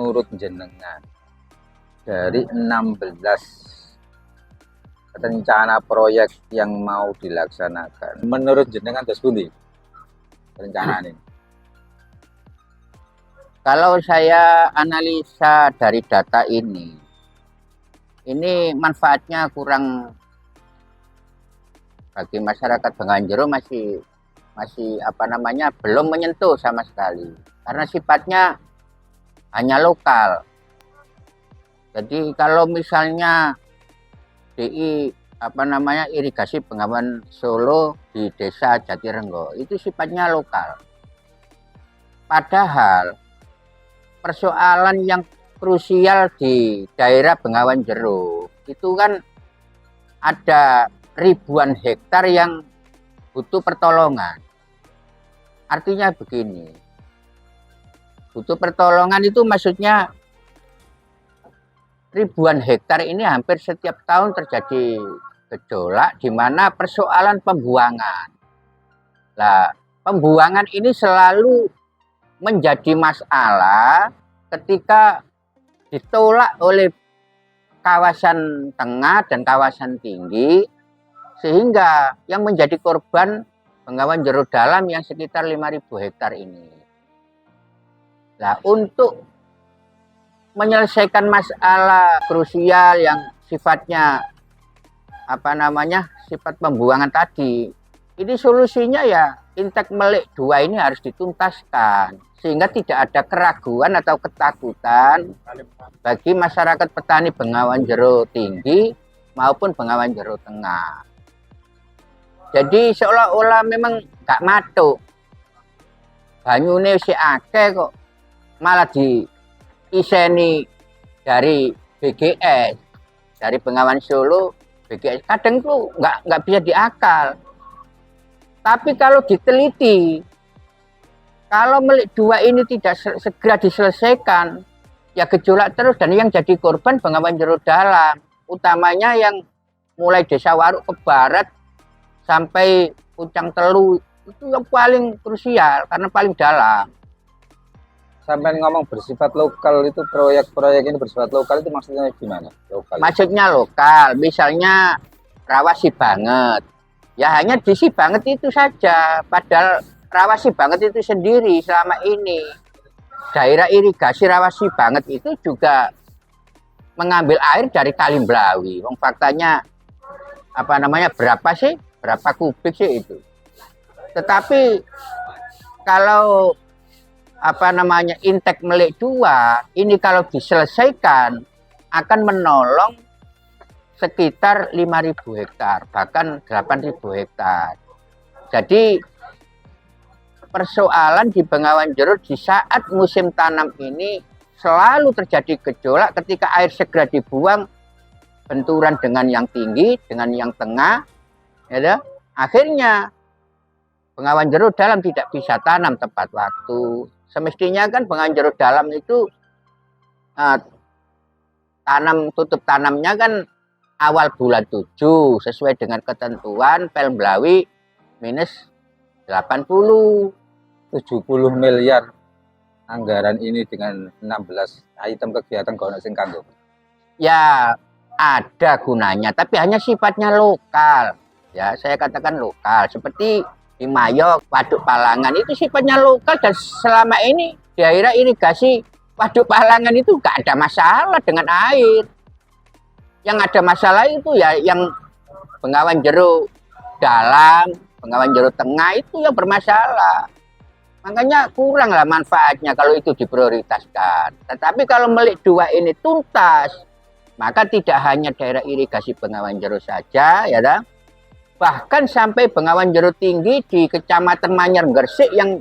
menurut jenengan dari 16 rencana proyek yang mau dilaksanakan, menurut jenengan terus pundi rencana ini? Kalau saya analisa dari data ini manfaatnya kurang bagi masyarakat Bengawan Jero, masih belum menyentuh sama sekali karena sifatnya hanya lokal. Jadi kalau misalnya DI irigasi Bengawan Solo di Desa Jatirenggo itu sifatnya lokal. Padahal persoalan yang krusial di daerah Bengawan Jero itu kan ada ribuan hektar yang butuh pertolongan. Artinya begini, butuh pertolongan itu maksudnya ribuan hektar ini hampir setiap tahun terjadi gejolak di mana persoalan pembuangan. Nah, pembuangan ini selalu menjadi masalah ketika ditolak oleh kawasan tengah dan kawasan tinggi, sehingga yang menjadi korban Bengawan Jero Dalam yang sekitar 5.000 hektar ini. Nah, untuk menyelesaikan masalah krusial yang sifatnya sifat pembuangan tadi, ini solusinya ya Intek Melik 2 ini harus dituntaskan sehingga tidak ada keraguan atau ketakutan bagi masyarakat petani Bengawan Jero Tinggi maupun Bengawan Jero Tengah. Jadi seolah-olah memang gak matuk, banyune si akeh kok malah diiseni dari BGS, dari Bengawan Solo BGS. Kadang tuh nggak bisa diakal. Tapi kalau diteliti, kalau Melik 2 ini tidak segera diselesaikan, ya gejolak terus, dan yang jadi korban Bengawan Jero Dalam, utamanya yang mulai Desa Waruk ke barat sampai Pucang Telu, itu yang paling krusial karena paling dalam. Sampai ngomong bersifat lokal, itu proyek-proyek ini bersifat lokal itu maksudnya gimana? Lokal. Maksudnya lokal, misalnya rawa Sibanget, ya hanya di Sibanget itu saja. Padahal rawa Sibanget itu sendiri selama ini daerah irigasi rawa Sibanget itu juga mengambil air dari Kali Blawi. Wong faktanya berapa kubik sih itu. Tetapi kalau Intek Melik 2 ini kalau diselesaikan akan menolong sekitar 5.000 hektar, bahkan 8.000 hektar. Jadi persoalan di Bengawan Jero di saat musim tanam ini selalu terjadi gejolak ketika air segera dibuang, benturan dengan yang tinggi, dengan yang tengah, ya, akhirnya Bengawan Jero Dalam tidak bisa tanam tepat waktu. Semestinya kan Bengawan Jero Dalam itu tutup tanamnya kan awal bulan 7 sesuai dengan ketentuan Pel Blawi minus 70 miliar anggaran ini dengan 16 item kegiatan kono sing kanggo. Ya ada gunanya, tapi hanya sifatnya lokal. Ya, saya katakan lokal, seperti di Mayok, Waduk Palangan itu sifatnya lokal, dan selama ini daerah irigasi Waduk Palangan itu gak ada masalah dengan air. Yang ada masalah itu ya yang Bengawan Jero Dalam, Bengawan Jero Tengah itu yang bermasalah. Makanya kuranglah manfaatnya kalau itu diprioritaskan. Tetapi kalau Melik 2 ini tuntas, maka tidak hanya daerah irigasi Bengawan Jero saja, ya dah. Bahkan sampai Bengawan Jero Tinggi di Kecamatan Manyar Gresik yang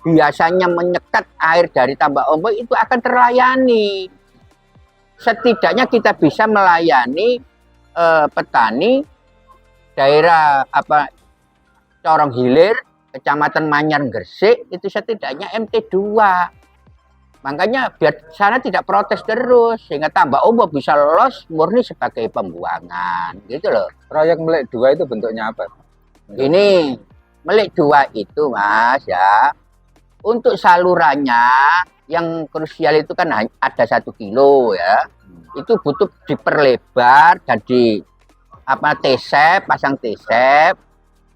biasanya menyekat air dari Tambak Ombok itu akan terlayani. Setidaknya kita bisa melayani petani daerah Corong Hilir, Kecamatan Manyar Gresik itu setidaknya MT2. Makanya biar sana tidak protes terus, sehingga Tambak Ombok bisa lolos murni sebagai pembuangan, gitu loh. Proyek Melik 2 itu bentuknya apa? Ini Melik 2 itu, Mas, ya, Untuk salurannya yang krusial itu kan ada 1 kilo ya. Itu butuh diperlebar jadi T-shape, pasang T-shape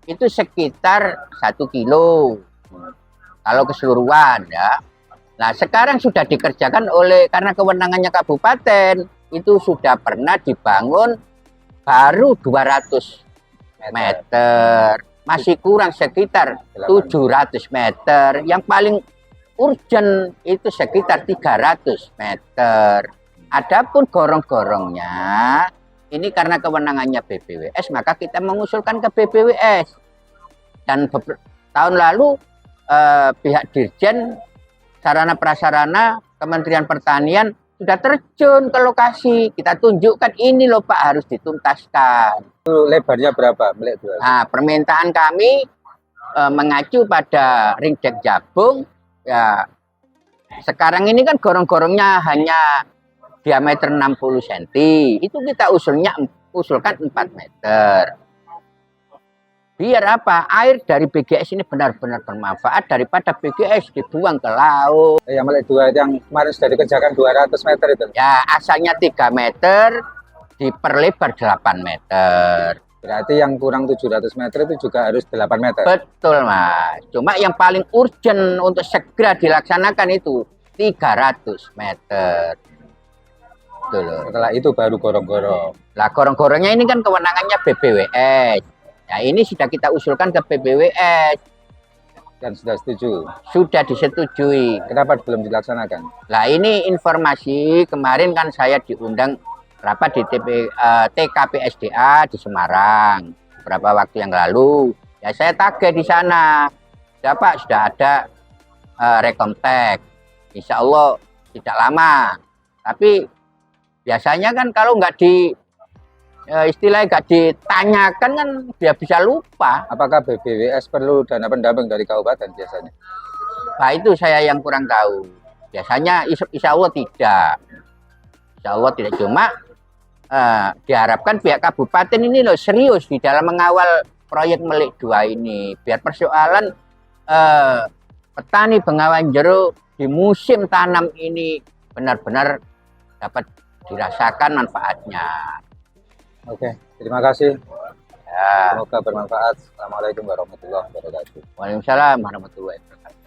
itu sekitar 1 kilo kalau keseluruhan ya. Nah sekarang sudah dikerjakan karena kewenangannya kabupaten itu sudah pernah dibangun baru 200 meter, masih kurang sekitar 700 meter. Yang paling urgent itu sekitar 300 meter. Adapun gorong-gorongnya ini karena kewenangannya BPWS, maka kita mengusulkan ke BPWS. Dan tahun lalu pihak Dirjen Sarana Prasarana Kementerian Pertanian sudah terjun ke lokasi. Kita tunjukkan ini loh Pak, harus dituntaskan. Itu lebarnya berapa? Nah, permintaan kami mengacu pada ringdek Jabung. Ya, sekarang ini kan gorong-gorongnya hanya diameter 60 cm. Itu kita usulkan 4 meter. Biar apa? Air dari BGS ini benar-benar bermanfaat daripada BGS dibuang ke laut. Yang melek 2 yang kemarin sudah dikerjakan 200 meter itu. Ya, asalnya 3 meter diperlebar 8 meter. Berarti yang kurang 700 meter itu juga harus 8 meter. Betul, Mas. Cuma yang paling urgent untuk segera dilaksanakan itu 300 meter. Betul. Setelah itu baru gorong-gorong. Lah, gorong-gorongnya ini kan kewenangannya BPWS. Nah, ini sudah kita usulkan ke BPWS. Dan sudah setuju? Sudah disetujui. Kenapa belum dilaksanakan? Nah, ini informasi kemarin kan saya diundang rapat di TKP SDA di Semarang beberapa waktu yang lalu. Ya, saya tagih di sana. Ya Pak, sudah ada rekomtek. Insya Allah tidak lama. Tapi biasanya kan kalau nggak istilahnya nggak ditanyakan kan dia bisa lupa. Apakah BPWS perlu dana pendamping dari kabupaten biasanya? Nah itu saya yang kurang tahu. Biasanya insya Allah tidak. Insya Allah tidak. Cuma diharapkan pihak kabupaten ini loh serius di dalam mengawal proyek Melik 2 ini. Biar persoalan petani Bengawan Jero di musim tanam ini benar-benar dapat dirasakan manfaatnya. Oke, terima kasih. Ya. Semoga bermanfaat. Assalamualaikum warahmatullahi wabarakatuh. Waalaikumsalam warahmatullahi wabarakatuh.